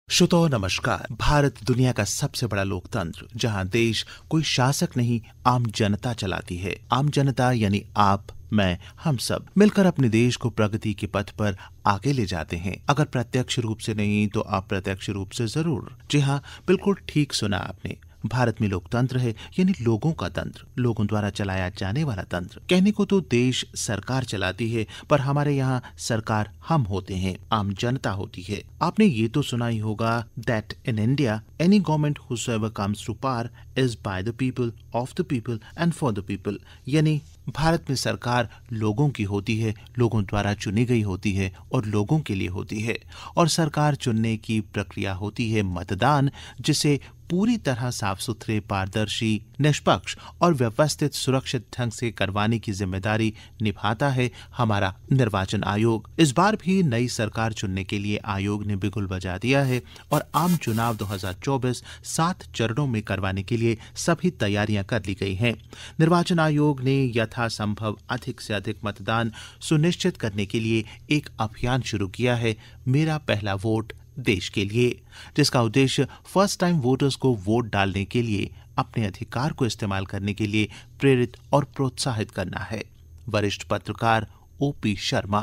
श्रोताओ नमस्कार। भारत दुनिया का सबसे बड़ा लोकतंत्र, जहां देश कोई शासक नहीं, आम जनता चलाती है। आम जनता यानी आप, मैं, हम सब मिलकर अपने देश को प्रगति के पथ पर आगे ले जाते हैं। अगर प्रत्यक्ष रूप से नहीं तो अप्रत्यक्ष रूप से जरूर। जी हाँ, बिल्कुल ठीक सुना आपने। भारत में लोकतंत्र है, यानी लोगों का तंत्र, लोगों द्वारा चलाया जाने वाला तंत्र। कहने को तो देश सरकार चलाती है, पर हमारे यहाँ सरकार हम होते हैं, आम जनता होती है। आपने ये तो सुना ही होगा that in India any government whosoever comes to power is by the people, of the people and for the people. यानी भारत में सरकार लोगों की होती है, लोगों द्वारा चुनी गई होती है और लोगों के लिए होती है। और सरकार चुनने की प्रक्रिया होती है मतदान, जिसे पूरी तरह साफ सुथरे, पारदर्शी, निष्पक्ष और व्यवस्थित सुरक्षित ढंग से करवाने की जिम्मेदारी निभाता है हमारा निर्वाचन आयोग। इस बार भी नई सरकार चुनने के लिए आयोग ने बिगुल बजा दिया है और आम चुनाव 2024 7 चरणों में करवाने के लिए सभी तैयारियां कर ली गई हैं। निर्वाचन आयोग ने यथासंभव अधिक से अधिक मतदान सुनिश्चित करने के लिए एक अभियान शुरू किया है, मेरा पहला वोट देश के लिए, जिसका उद्देश्य फर्स्ट टाइम वोटर्स को वोट डालने के लिए, अपने अधिकार को इस्तेमाल करने के लिए प्रेरित और प्रोत्साहित करना है। वरिष्ठ पत्रकार ओपी शर्मा।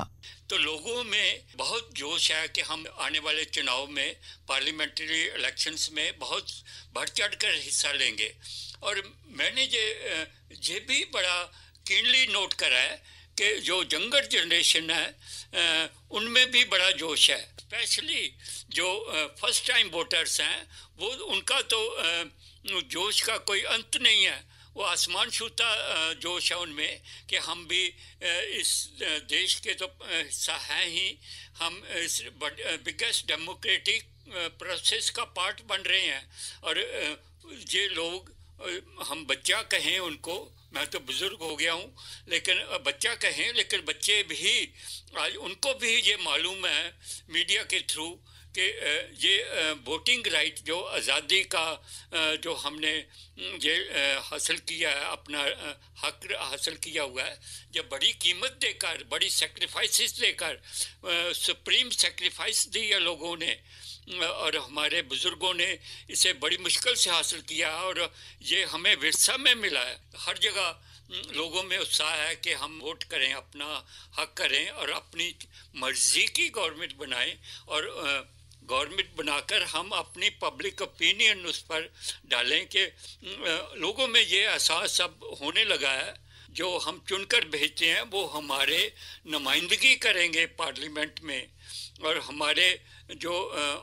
तो लोगों में बहुत जोश है कि हम आने वाले चुनाव में, पार्लियामेंट्री इलेक्शंस में बहुत बढ़ चढ़ कर हिस्सा लेंगे। और मैंने ये भी बड़ा कीनली नोट करा है कि जो यंगर जनरेशन है उनमें भी बड़ा जोश है। स्पेशली जो फर्स्ट टाइम वोटर्स हैं, वो उनका तो जोश का कोई अंत नहीं है। वो आसमान छूता जोश है उनमें कि हम भी इस देश के तो हिस्सा हैं ही, हम इस बिगेस्ट डेमोक्रेटिक प्रोसेस का पार्ट बन रहे हैं। और ये लोग, हम बच्चा कहें उनको, मैं तो बुजुर्ग हो गया हूँ, लेकिन बच्चा कहें, लेकिन बच्चे भी आज उनको भी ये मालूम है मीडिया के थ्रू कि ये वोटिंग राइट, जो आज़ादी का जो हमने ये हासिल किया है, अपना हक हासिल किया हुआ है, जब बड़ी कीमत देकर, बड़ी सेक्रीफाइसेस देकर, सुप्रीम सेक्रीफाइस दी है लोगों ने और हमारे बुजुर्गों ने इसे बड़ी मुश्किल से हासिल किया, और ये हमें विरसा में मिला है। हर जगह लोगों में उत्साह है कि हम वोट करें, अपना हक करें और अपनी मर्जी की गवर्नमेंट बनाएं, और गवर्नमेंट बनाकर हम अपनी पब्लिक ओपिनियन उस पर डालें कि लोगों में ये एहसास अब होने लगा है, जो हम चुनकर भेजते हैं वो हमारे नुमाइंदगी करेंगे पार्लियामेंट में, और हमारे जो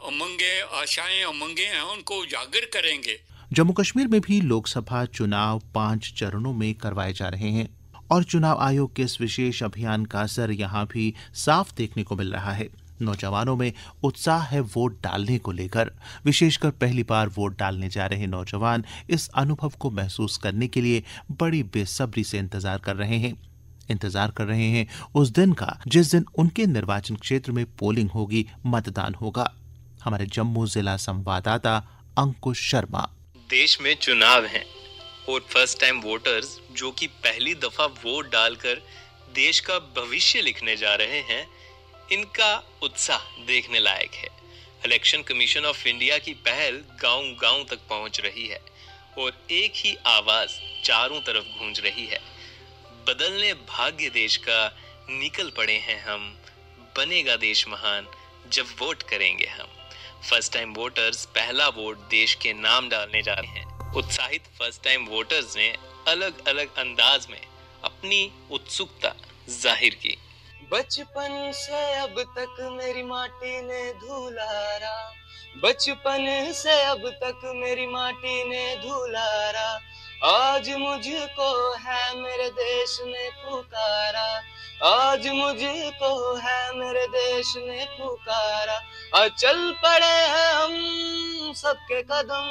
उमंगें, आशाएं, उमंगें हैं उनको उजागर करेंगे। जम्मू कश्मीर में भी लोकसभा चुनाव 5 चरणों में करवाए जा रहे हैं और चुनाव आयोग के इस विशेष अभियान का असर यहाँ भी साफ देखने को मिल रहा है। नौजवानों में उत्साह है वोट डालने को लेकर। विशेषकर पहली बार वोट डालने जा रहे नौजवान इस अनुभव को महसूस करने के लिए बड़ी बेसब्री से इंतजार कर रहे हैं उस दिन का जिस दिन उनके निर्वाचन क्षेत्र में पोलिंग होगी, मतदान होगा। हमारे जम्मू जिला संवाददाता अंकुश शर्मा। देश में चुनाव हैं और फर्स्ट टाइम वोटर्स जो कि पहली दफा वोट डालकर देश का भविष्य लिखने जा रहे हैं, इनका उत्साह देखने लायक है। इलेक्शन कमीशन ऑफ इंडिया की पहल गांव-गांव तक पहुंच रही है और एक ही आवाज चारों तरफ गूंज रही है। बदलने भाग्य देश का निकल पड़े हैं हम, बनेगा देश महान जब वोट करेंगे हम। फर्स्ट टाइम वोटर्स पहला वोट देश के नाम डालने जा रहे हैं। उत्साहित फर्स्ट टाइम वोटर्स ने अलग अलग अंदाज में अपनी उत्सुकता जाहिर की। बचपन से अब तक मेरी माटी ने धुलारा, बचपन से अब तक मेरी माटी ने धुलारा, आज मुझको है मेरे देश ने पुकारा, आज मुझको है मेरे देश ने पुकारा। चल पड़े हैं हम सबके कदम,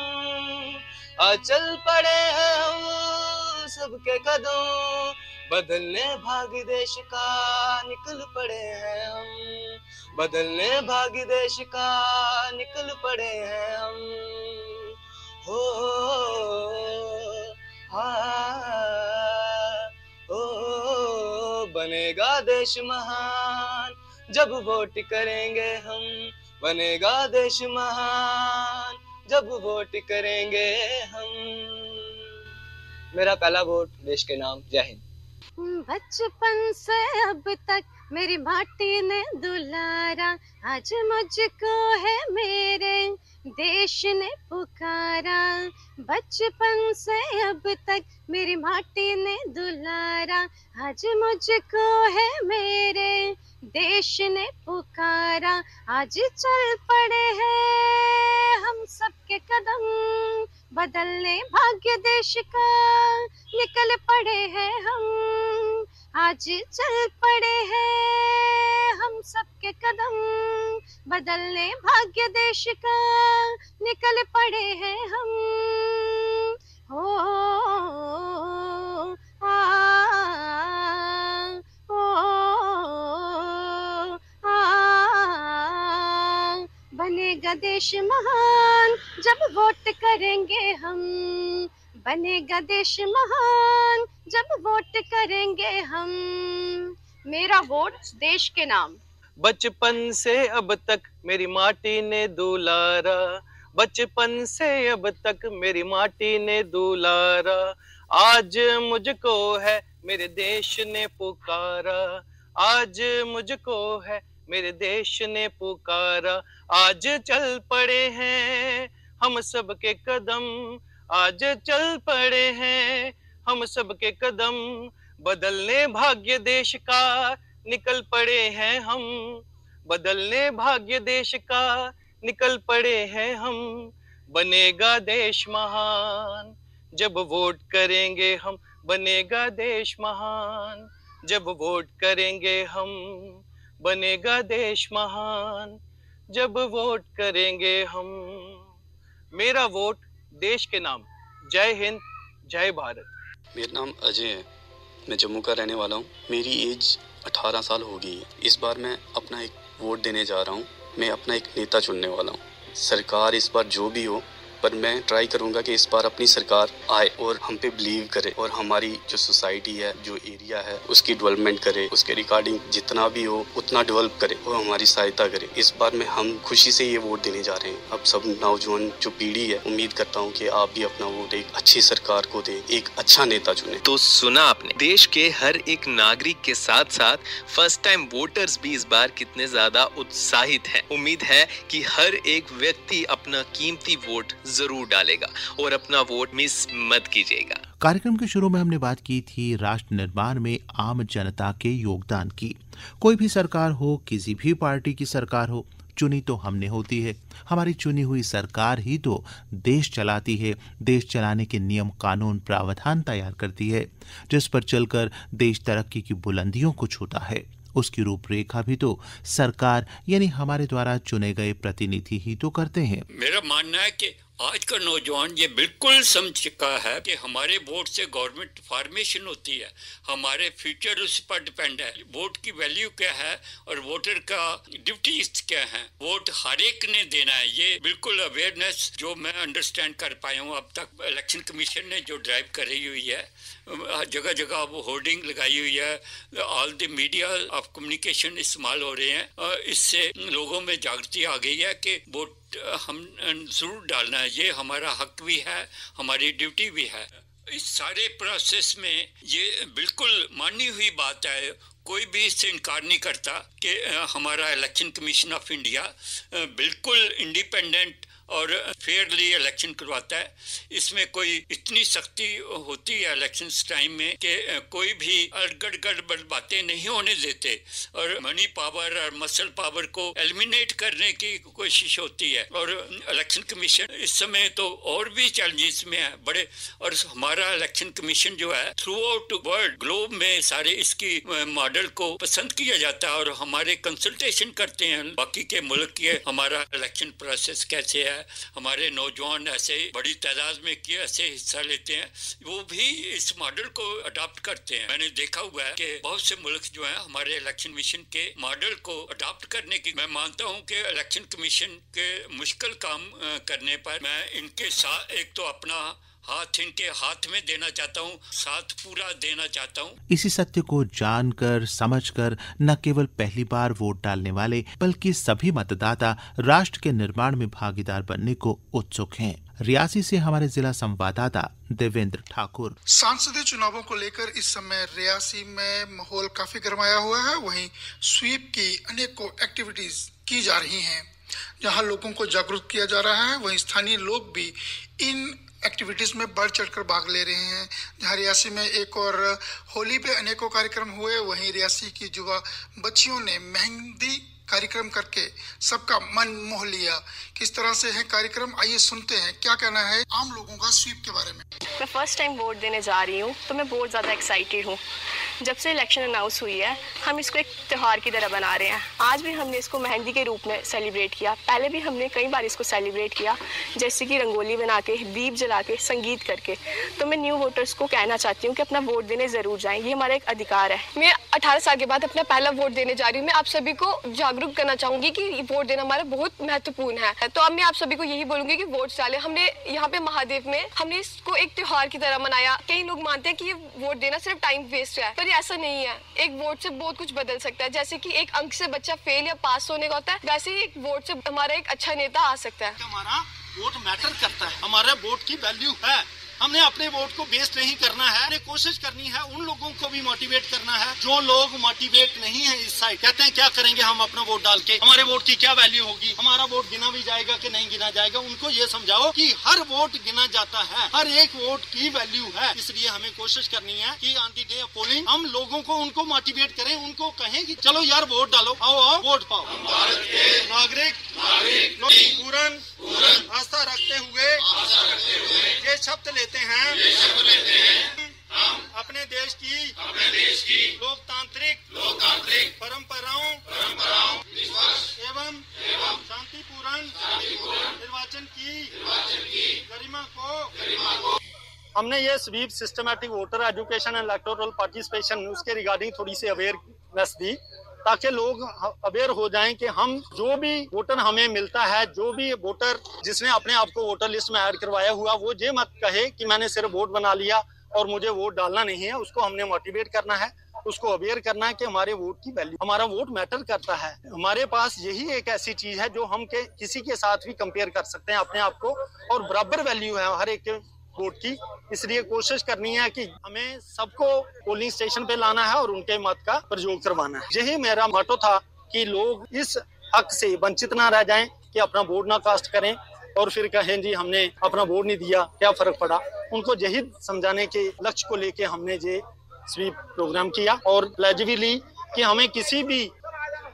चल पड़े हैं हम सबके कदम, बदलने भाग्य देश का निकल पड़े हैं हम, बदलने भाग्य देश का निकल पड़े हैं हम। हो बनेगा देश महान जब वोट करेंगे हम, बनेगा देश महान जब वोट करेंगे हम। मेरा पहला वोट देश के नाम। जय हिंद। बचपन से अब तक मेरी माटी ने दुलारा, आज मुझको है मेरे देश ने पुकारा। बचपन से अब तक मेरी माटी ने दुलारा, आज मुझको है मेरे देश ने पुकारा। आज चल पड़े हैं हम सबके कदम, बदलने भाग्य देश का निकल पड़े हैं हम। आज चल पड़े हैं हम सबके कदम, बदलने भाग्य देश का निकल पड़े हैं हम। हो आ, बनेगा देश महान जब वोट करेंगे हम। बनेगा देश महान जब वोट करेंगे हम। मेरा वोट देश के नाम। बचपन से अब तक मेरी माटी ने दुलारा, बचपन से अब तक मेरी माटी ने दुलारा। आज मुझको है मेरे देश ने पुकारा, आज मुझको है मेरे देश ने पुकारा। आज चल पड़े हैं हम सबके कदम, आज चल पड़े हैं हम सबके कदम, बदलने भाग्य देश का निकल पड़े हैं हम। बदलने भाग्य देश का निकल पड़े हैं हम। बनेगा देश महान जब वोट करेंगे हम, बनेगा देश महान जब वोट करेंगे हम। बनेगा देश महान जब वोट करेंगे हम। मेरा वोट देश के नाम। जय हिंद, जय भारत। मेरा नाम अजय है, मैं जम्मू का रहने वाला हूँ। मेरी एज 18 साल हो गई है। इस बार मैं अपना एक वोट देने जा रहा हूँ। मैं अपना एक नेता चुनने वाला हूँ। सरकार इस बार जो भी हो, पर मैं ट्राई करूँगा कि इस बार अपनी सरकार आए और हम पे बिलीव करे और हमारी जो सोसाइटी है, जो एरिया है, उसकी डेवलपमेंट करे, उसके रिगार्डिंग जितना भी हो उतना डेवलप करे और हमारी सहायता करे। इस बार में हम खुशी से ये वोट देने जा रहे हैं। अब सब नौजवान जो पीढ़ी है, उम्मीद करता हूँ कि आप भी अपना वोट एक अच्छी सरकार को दें, एक अच्छा नेता चुने। तो सुना आपने, देश के हर एक नागरिक के साथ साथ फर्स्ट टाइम वोटर्स भी इस बार कितने ज्यादा उत्साहित हैं। उम्मीद है कि हर एक व्यक्ति अपना कीमती वोट जरूर डालेगा और अपना वोट मिस मत कीजिएगा। कार्यक्रम के शुरू में हमने बात की थी राष्ट्र निर्माण में आम जनता के योगदान की। कोई भी सरकार हो, किसी भी पार्टी की सरकार हो, चुनी तो हमने होती है। हमारी चुनी हुई सरकार ही तो देश चलाती है, देश चलाने के नियम कानून प्रावधान तैयार करती है, जिस पर चलकर देश तरक्की की बुलंदियों को छूता है। उसकी रूपरेखा भी तो सरकार यानी हमारे द्वारा चुने गए प्रतिनिधि ही तो करते हैं। मेरा मानना है कि आज का नौजवान ये बिल्कुल समझ चुका है कि हमारे वोट से गवर्नमेंट फॉर्मेशन होती है, हमारे फ्यूचर उस पर डिपेंड है। वोट की वैल्यू क्या है और वोटर का ड्यूटीज क्या है, वोट हर एक ने देना है। ये बिल्कुल अवेयरनेस जो मैं अंडरस्टैंड कर पाया हूँ अब तक, इलेक्शन कमीशन ने जो ड्राइव कर रही हुई है, जगह जगह वो होर्डिंग लगाई हुई है, all the media of communication इस्तेमाल हो रहे हैं। इससे लोगों में जागृति आ गई है कि वोट हम जरूर डालना है, ये हमारा हक भी है, हमारी ड्यूटी भी है। इस सारे प्रोसेस में ये बिल्कुल मानी हुई बात है, कोई भी इससे इनकार नहीं करता कि हमारा इलेक्शन कमीशन ऑफ इंडिया बिल्कुल इंडिपेंडेंट और फेयरली इलेक्शन करवाता है। इसमें कोई इतनी सख्ती होती है इलेक्शन टाइम में कि कोई भी गड़बड़ बातें नहीं होने देते और मनी पावर और मसल पावर को एलिमिनेट करने की कोशिश होती है। और इलेक्शन कमीशन इस समय तो और भी चैलेंजेस में है बड़े, और हमारा इलेक्शन कमीशन जो है थ्रू आउट वर्ल्ड ग्लोब में सारे इसकी मॉडल को पसंद किया जाता है और हमारे कंसल्टेशन करते हैं बाकी के मुल्क के हमारा इलेक्शन प्रोसेस कैसे है। हमारे नौजवान ऐसे बड़ी तादाद में कैसे हिस्सा लेते हैं, वो भी इस मॉडल को अडॉप्ट करते हैं। मैंने देखा हुआ है कि बहुत से मुल्क जो हैं हमारे इलेक्शन कमीशन के मॉडल को अडॉप्ट करने की, मैं मानता हूं कि इलेक्शन कमीशन के मुश्किल काम करने पर मैं इनके साथ एक तो अपना हाथ इनके हाथ में देना चाहता हूँ, साथ पूरा देना चाहता हूँ। इसी सत्य को जानकर समझकर न केवल पहली बार वोट डालने वाले बल्कि सभी मतदाता राष्ट्र के निर्माण में भागीदार बनने को उत्सुक हैं। रियासी से हमारे जिला संवाददाता देवेंद्र ठाकुर। सांसदीय चुनावों को लेकर इस समय रियासी में माहौल काफी गरमाया हुआ है। वहीं स्वीप की अनेकों एक्टिविटीज की जा रही हैं, जहां लोगों को जागरूक किया जा रहा है। वहीं स्थानीय लोग भी इन एक्टिविटीज में बढ़ चढ़कर भाग ले रहे हैं। जहां रियासी में एक और होली पे अनेकों कार्यक्रम हुए, वहीं रियासी की युवा बच्चियों ने मेहंदी कार्यक्रम करके सबका मन मोह लिया। किस तरह से है कार्यक्रम, आइए सुनते हैं क्या कहना है आम लोगों का स्वीप के बारे में। मैं फर्स्ट टाइम वोट देने जा रही हूँ, तो मैं बहुत ज़्यादा एक्साइटेड हूँ। जब से इलेक्शन अनाउंस हुई है, हम इसको एक त्यौहार की तरह बना रहे हैं। आज भी हमने इसको मेहंदी के रूप में सेलिब्रेट किया। पहले भी हमने कई बार इसको सेलिब्रेट किया, जैसे कि रंगोली बना के, दीप जला के, संगीत करके। तो मैं न्यू वोटर्स को कहना चाहती हूँ कि अपना वोट देने ज़रूर जाएं, ये हमारा एक अधिकार है। मैं 18 साल के बाद अपना पहला वोट देने जा रही हूँ। मैं आप सभी को जागरूक करना चाहूँगी कि वोट देना हमारा बहुत महत्वपूर्ण है। तो अब मैं आप सभी को यही बोलूँगी कि वोट डालें। हमने यहाँ पे महादेव में हमने इसको एक त्यौहार की तरह मनाया। कई लोग मानते हैं कि ये वोट देना सिर्फ टाइम वेस्ट है, पर ऐसा नहीं है। एक वोट से बहुत कुछ बदल सकता है। जैसे कि एक अंक से बच्चा फेल या पास होने का होता है, वैसे ही एक वोट से हमारा एक अच्छा नेता आ सकता है। हमारा वोट मैटर करता है, हमारा वोट की वैल्यू है। हमने अपने वोट को वेस्ट नहीं करना है। हमने कोशिश करनी है उन लोगों को भी मोटिवेट करना है जो लोग मोटिवेट नहीं है इस साइड। कहते हैं क्या करेंगे हम अपना वोट डाल के, हमारे वोट की क्या वैल्यू होगी, हमारा वोट गिना भी जाएगा कि नहीं गिना जाएगा। उनको ये समझाओ कि हर वोट गिना जाता है, हर एक वोट की वैल्यू है। इसलिए हमें कोशिश करनी है कि on the day of polling हम लोगों को उनको मोटिवेट करें, उनको कहें कि चलो यार वोट डालो, आओ वोट पाओ। भारत के नागरिक पूर्ण आस्था रखते हुए ये शब्द लेते हैं, हम अपने देश की लोकतांत्रिक परंपराओं एवं शांतिपूर्ण निर्वाचन की गरिमा को हमने ये SVEEP systematic voter education and electoral participation उसके रिगार्डिंग थोड़ी सी अवेयरनेस दी, ताकि लोग अवेयर हो जाएं कि हम जो भी वोटर हमें मिलता है, जो भी वोटर जिसने अपने आप को वोटर लिस्ट में ऐड करवाया हुआ, वो ये मत कहे कि मैंने सिर्फ वोट बना लिया और मुझे वोट डालना नहीं है। उसको हमने मोटिवेट करना है, उसको अवेयर करना है कि हमारे वोट की वैल्यू, हमारा वोट मैटर करता है। हमारे पास यही एक ऐसी चीज है जो हम किसी के साथ भी कंपेयर कर सकते हैं अपने आप को, और बराबर वैल्यू है हर एक के वोट की। इसलिए कोशिश करनी है कि हमें सबको पोलिंग स्टेशन पे लाना है और उनके मत का प्रयोग करवाना है। यही मेरा मोटो था कि लोग इस हक से वंचित ना रह जाएं कि अपना वोट ना कास्ट करें और फिर कहें जी हमने अपना वोट नहीं दिया, क्या फर्क पड़ा। उनको यही समझाने के लक्ष्य को लेके हमने ये स्वीप प्रोग्राम किया और प्लेज भी ली कि हमें किसी भी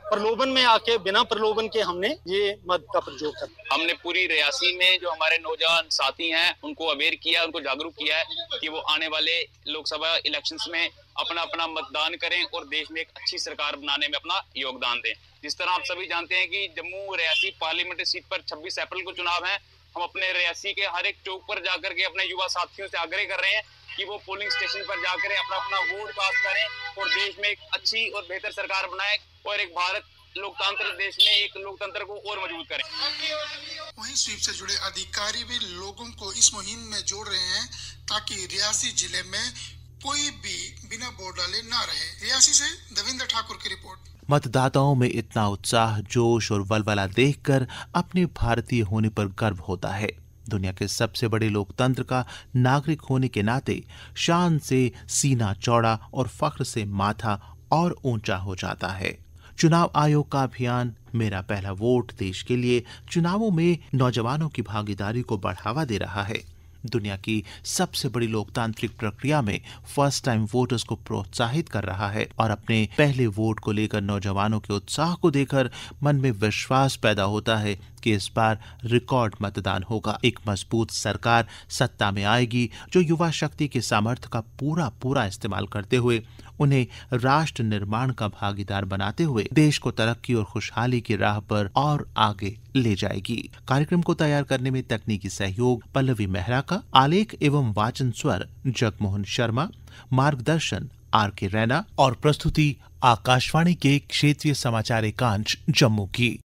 प्रलोभन में आके बिना प्रलोभन के हमने ये मत का प्रयोग किया। हमने पूरी रियासी में जो हमारे नौजवान साथी हैं उनको अवेयर किया, उनको जागरूक किया है कि वो आने वाले लोकसभा इलेक्शंस में अपना अपना मतदान करें और देश में एक अच्छी सरकार बनाने में अपना योगदान दें। जिस तरह आप सभी जानते हैं कि जम्मू रियासी पार्लियामेंट्री सीट पर 26 अप्रैल को चुनाव है। हम अपने रियासी के हर एक चौक पर जाकर के अपने युवा साथियों से आग्रह कर रहे हैं कि वो पोलिंग स्टेशन पर जाकर अपना अपना वोट कास्ट करें और देश में एक अच्छी और बेहतर सरकार बनाए और एक भारत लोकतंत्र देश में एक लोकतंत्र को और मजबूत करें। वहीं स्वीप से जुड़े अधिकारी भी लोगों को इस मुहिम में जोड़ रहे हैं ताकि रियासी जिले में कोई भी बिना वोट डाले ना रहे। रियासी से देवेंद्र ठाकुर की रिपोर्ट। मतदाताओं में इतना उत्साह, जोश और वलवला देखकर अपने भारतीय होने पर गर्व होता है। दुनिया के सबसे बड़े लोकतंत्र का नागरिक होने के नाते शान से सीना चौड़ा और फख्र से माथा और ऊंचा हो जाता है। चुनाव आयोग का अभियान मेरा पहला वोट देश के लिए चुनावों में नौजवानों की भागीदारी को बढ़ावा दे रहा है। दुनिया की सबसे बड़ी लोकतांत्रिक प्रक्रिया में फर्स्ट टाइम वोटर्स को प्रोत्साहित कर रहा है और अपने पहले वोट को लेकर नौजवानों के उत्साह को देखकर मन में विश्वास पैदा होता है कि इस बार रिकॉर्ड मतदान होगा। एक मजबूत सरकार सत्ता में आएगी जो युवा शक्ति के सामर्थ्य का पूरा इस्तेमाल करते हुए उन्हें राष्ट्र निर्माण का भागीदार बनाते हुए देश को तरक्की और खुशहाली की राह पर और आगे ले जाएगी। कार्यक्रम को तैयार करने में तकनीकी सहयोग पल्लवी मेहरा का, आलेख एवं वाचन स्वर जगमोहन शर्मा, मार्गदर्शन RK रैना और प्रस्तुति आकाशवाणी के क्षेत्रीय समाचार एकांश जम्मू की।